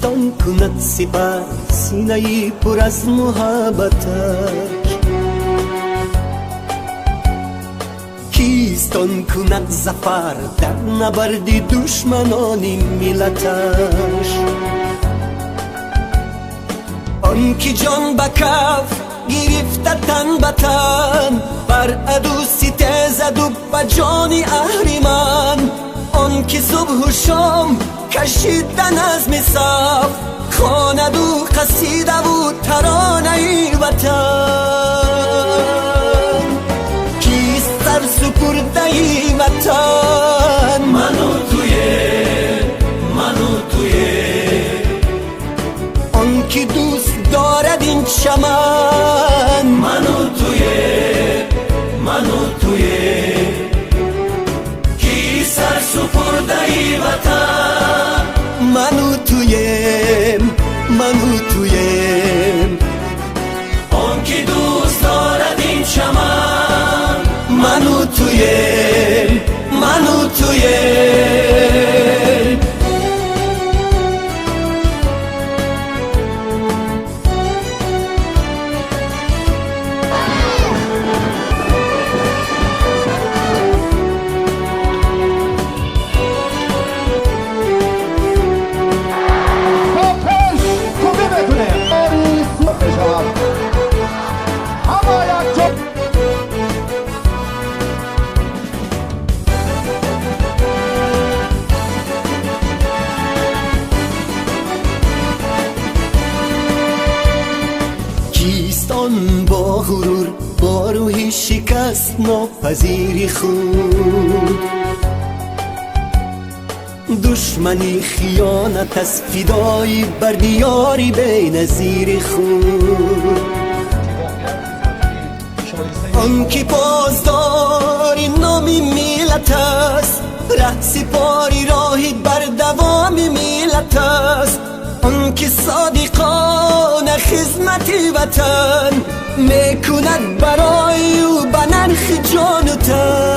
کیستان کند سپر سینه‌ای پر از محبتش، کیستان کند ظفر در نبرد دشمنان ملتش. آن که جان به کف گرفته تن به تن، بر عدو سیته زد و به جان اهریمن. آن که صبح و شام کشیده نظم صف، خواند و قصیده و ترانه وطن. کیست سر سپرده وطن؟ من و تویه، آن که دوست دارد این چمن. من و تویه، کی سر سپرده وطن؟ من و تویم، آن که دوست دارد این چمن. من و تویم. کیستان با غرور، با روحی شکست ناپذیر خود، دشمنی خیانت از فدایی بر دیاری بی نظیر خود. آن که پاسداری نامی ملت است، ره سپاری راهی بر دوام ملت است. آن که صادقان خدمت وطن، میکند برای او به نرخ جان و تن.